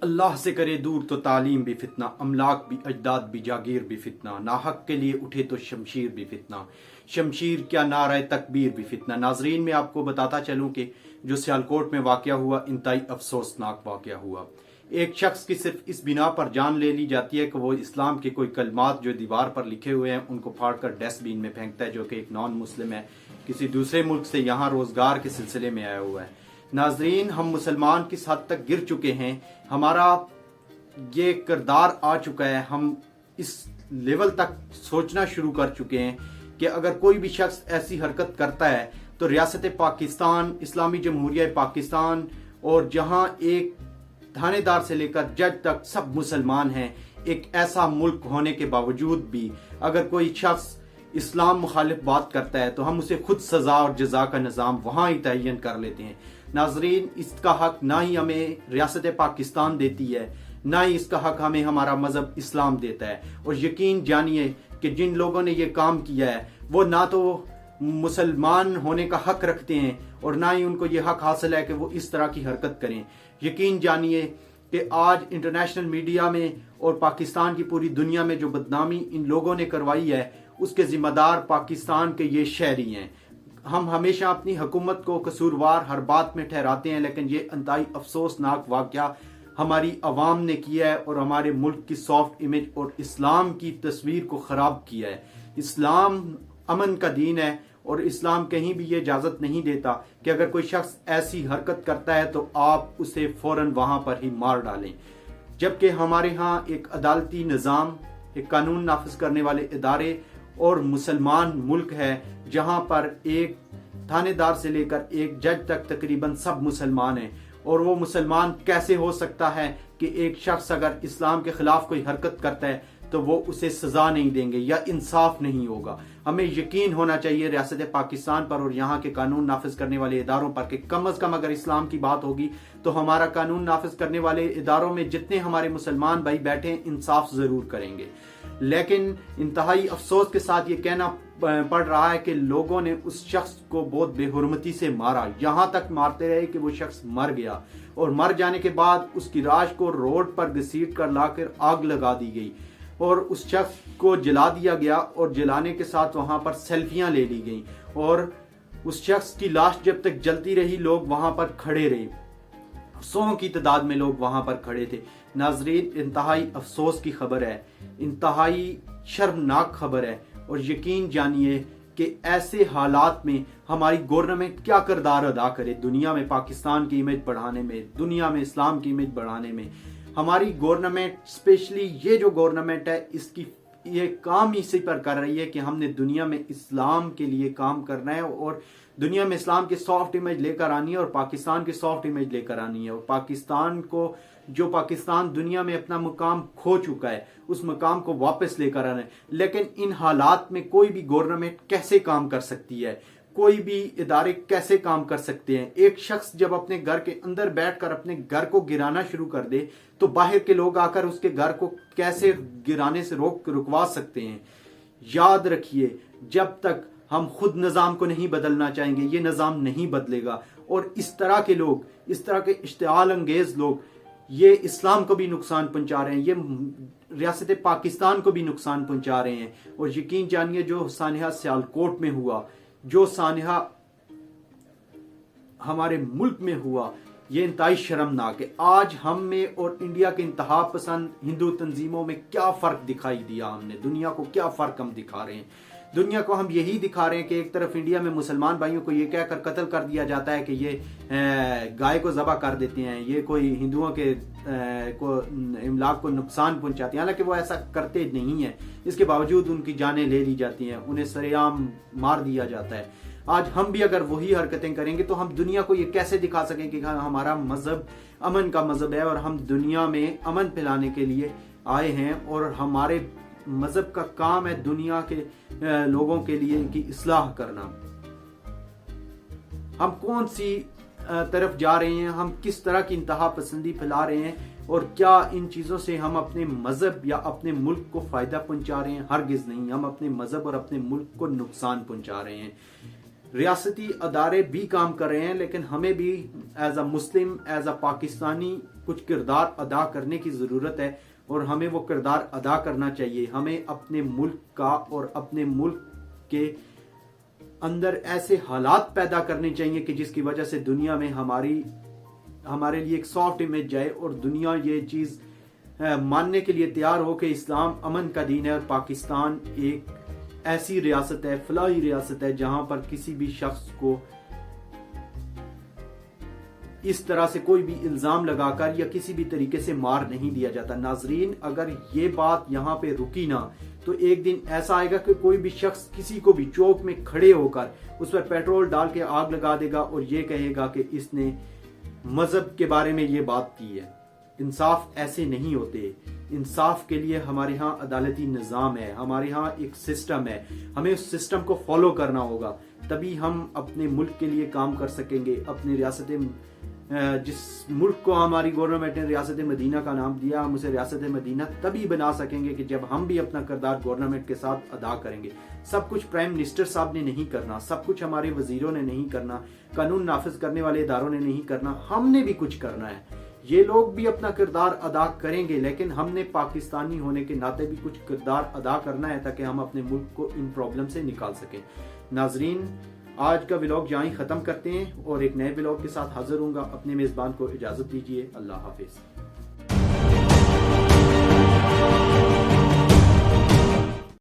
अल्लाह से करे दूर तो तालीम भी फितना, अमलाक भी अजदाद भी जागीर भी फितना, नाहक के लिए उठे तो शमशीर भी फितना, शमशीर क्या नारा तकबीर भी फितना। नाजरीन, मैं आपको बताता चलूं कि जो सियालकोट में वाकया हुआ इंतहाई अफसोसनाक वाकया हुआ। एक शख्स की सिर्फ इस बिना पर जान ले ली जाती है कि वो इस्लाम के कोई कलमात जो दीवार पर लिखे हुए हैं उनको फाड़कर डस्टबिन में फेंकता है, जो कि एक नॉन मुस्लिम है, किसी दूसरे मुल्क से यहाँ रोजगार के सिलसिले में आया हुआ है। नाजरीन, हम मुसलमान किस हद तक गिर चुके हैं, हमारा ये किरदार आ चुका है, हम इस लेवल तक सोचना शुरू कर चुके हैं कि अगर कोई भी शख्स ऐसी हरकत करता है तो रियासत पाकिस्तान, इस्लामी जमहूरिया पाकिस्तान और जहां एक थानेदार से लेकर जज तक सब मुसलमान हैं, एक ऐसा मुल्क होने के बावजूद भी अगर कोई शख्स इस्लाम मुखालिफ बात करता है तो हम उसे खुद सजा और जजा का निज़ाम वहां ही तयन कर लेते हैं। नाजरीन, इसका हक ना ही हमें रियासत पाकिस्तान देती है, ना ही इसका हक हमें हमारा मजहब इस्लाम देता है। और यकीन जानिए कि जिन लोगों ने ये काम किया है वो ना तो मुसलमान होने का हक रखते हैं और ना ही उनको ये हक हासिल है कि वो इस तरह की हरकत करें। यकीन जानिए कि आज इंटरनेशनल मीडिया में और पाकिस्तान की पूरी दुनिया में जो बदनामी इन लोगों ने करवाई है उसके जिम्मेदार पाकिस्तान के ये शहरी हैं। हम हमेशा अपनी हुकूमत को कसूरवार हर बात में ठहराते हैं, लेकिन ये इंतहाई अफसोसनाक वाकया हमारी अवाम ने किया है और हमारे मुल्क की सॉफ्ट इमेज और इस्लाम की तस्वीर को ख़राब किया है। इस्लाम अमन का दीन है और इस्लाम कहीं भी ये इजाज़त नहीं देता कि अगर कोई शख्स ऐसी हरकत करता है तो आप उसे फ़ौरन वहाँ पर ही मार डालें। जबकि हमारे यहाँ एक अदालती निज़ाम, एक कानून नाफिज करने वाले इदारे और मुसलमान मुल्क है जहाँ पर एक थानेदार से लेकर एक जज तक तकरीबन सब मुसलमान हैं। और वो मुसलमान कैसे हो सकता है कि एक शख्स अगर इस्लाम के खिलाफ कोई हरकत करता है तो वो उसे सजा नहीं देंगे या इंसाफ नहीं होगा। हमें यकीन होना चाहिए रियासत पाकिस्तान पर और यहाँ के कानून नाफिज करने वाले इदारों पर कि कम अज कम अगर इस्लाम की बात होगी तो हमारा कानून नाफिज करने वाले इदारों में जितने हमारे मुसलमान भाई बैठे हैं इंसाफ जरूर करेंगे। लेकिन इंतहाई अफसोस के साथ ये कहना पड़ रहा है कि लोगों ने उस शख्स को बहुत बेहुरमती से मारा, यहाँ तक मारते रहे कि वो शख्स मर गया और मर जाने के बाद उसकी लाश को रोड पर घसीट कर लाकर आग लगा दी गई और उस शख्स को जला दिया गया और जलाने के साथ वहां पर सेल्फियां ले ली गई और उस शख्स की लाश जब तक जलती रही लोग वहां पर खड़े रहे, 100 की तादाद में लोग वहां पर खड़े थे। नाजरीन, इंतहाई अफसोस की खबर है, इंतहाई शर्मनाक खबर है और यकीन जानिए कि ऐसे हालात में हमारी गवर्नमेंट क्या किरदार अदा करे दुनिया में पाकिस्तान की इमेज बढ़ाने में, दुनिया में इस्लाम की इमेज बढ़ाने में। हमारी गवर्नमेंट, स्पेशली ये जो गवर्नमेंट है, इसकी ये काम इसी पर कर रही है कि हमने दुनिया में इस्लाम के लिए काम करना है और दुनिया में इस्लाम की सॉफ्ट इमेज लेकर आनी है और पाकिस्तान की सॉफ्ट इमेज लेकर आनी है और पाकिस्तान को, जो पाकिस्तान दुनिया में अपना मुकाम खो चुका है, उस मुकाम को वापस लेकर आना है। लेकिन इन हालात में कोई भी गवर्नमेंट कैसे काम कर सकती है, कोई भी इदारे कैसे काम कर सकते हैं? एक शख्स जब अपने घर के अंदर बैठकर अपने घर को गिराना शुरू कर दे तो बाहर के लोग आकर उसके घर को कैसे गिराने से रुकवा सकते हैं? याद रखिए, जब तक हम खुद निज़ाम को नहीं बदलना चाहेंगे ये निज़ाम नहीं बदलेगा और इस तरह के लोग, इस तरह के इश्तिआल अंगेज लोग ये इस्लाम को भी नुकसान पहुंचा रहे हैं, ये रियासत पाकिस्तान को भी नुकसान पहुंचा रहे हैं। और यकीन जानिए जो सानिया सियालकोट में हुआ, जो सानिया हमारे मुल्क में हुआ, ये इंतहाई शर्मनाक है। आज हम में और इंडिया के इंतहा पसंद हिंदू तंजीमों में क्या फर्क दिखाई दिया हमने, दुनिया को क्या फर्क हम दिखा रहे हैं? दुनिया को हम यही दिखा रहे हैं कि एक तरफ इंडिया में मुसलमान भाइयों को ये कहकर कत्ल कर दिया जाता है कि ये गाय को ज़बह कर देते हैं, ये कोई हिंदुओं के को इमलाक को नुकसान पहुंचाते हैं, हालांकि वो ऐसा करते नहीं है। इसके बावजूद उनकी जानें ले ली जाती हैं, उन्हें सरेआम मार दिया जाता है। आज हम भी अगर वही हरकतें करेंगे तो हम दुनिया को ये कैसे दिखा सकें कि हमारा मजहब अमन का मजहब है और हम दुनिया में अमन फैलाने के लिए आए हैं और हमारे मजहब का काम है दुनिया के लोगों के लिए इनकी इस्लाह करना। हम कौन सी तरफ जा रहे हैं, हम किस तरह की इंतहा पसंदी फैला रहे हैं और क्या इन चीज़ों से हम अपने मजहब या अपने मुल्क को फ़ायदा पहुंचा रहे हैं? हरगिज़ नहीं, हम अपने मजहब और अपने मुल्क को नुकसान पहुंचा रहे हैं। रियासती अदारे भी काम कर रहे हैं, लेकिन हमें भी as a Muslim, as a Pakistani کچھ کردار ادا کرنے کی ضرورت ہے اور ہمیں وہ کردار ادا کرنا چاہیے. ہمیں اپنے ملک کا اور اپنے ملک کے اندر ایسے حالات پیدا کرنے چاہیے کہ جس کی وجہ سے دنیا میں ہمارے لیے ایک سافٹ امیج جائے اور دنیا یہ چیز ماننے کے لیے تیار ہو کہ اسلام امن کا دین ہے اور پاکستان ایک ایسی ریاست ہے، فلاحی ریاست ہے جہاں پر کسی بھی شخص کو اس طرح سے کوئی بھی الزام لگا کر یا کسی بھی طریقے سے مار نہیں دیا جاتا. ناظرین، اگر یہ بات یہاں پہ رکی نہ تو ایک دن ایسا آئے گا کہ کوئی بھی شخص کسی کو بھی چوک میں کھڑے ہو کر اس پر پیٹرول ڈال کے آگ لگا دے گا اور یہ کہے گا کہ اس نے مذہب کے بارے میں یہ بات کی ہے. انصاف ایسے نہیں ہوتے. انصاف کے لیے ہمارے ہاں عدالتی نظام ہے، ہمارے ہاں ایک سسٹم ہے، ہمیں اس سسٹم کو فالو کرنا ہوگا، تبھی ہم اپنے ملک کے لیے کام کر سکیں گے. اپنی ریاست، جس ملک کو ہماری گورنمنٹ نے ریاست مدینہ کا نام دیا، ہم اسے ریاست مدینہ تبھی بنا سکیں گے کہ جب ہم بھی اپنا کردار گورنمنٹ کے ساتھ ادا کریں گے. سب کچھ پرائم منسٹر صاحب نے نہیں کرنا، سب کچھ ہمارے وزیروں نے نہیں کرنا، قانون نافذ کرنے والے اداروں نے نہیں کرنا، ہم نے بھی کچھ کرنا ہے. یہ لوگ بھی اپنا کردار ادا کریں گے لیکن ہم نے پاکستانی ہونے کے ناطے بھی کچھ کردار ادا کرنا ہے تاکہ ہم اپنے ملک کو ان پرابلم سے نکال سکیں. ناظرین، آج کا ولاگ یہاں ہی ختم کرتے ہیں اور ایک نئے ولاگ کے ساتھ حاضر ہوں گا. اپنے میزبان کو اجازت دیجیے. اللہ حافظ.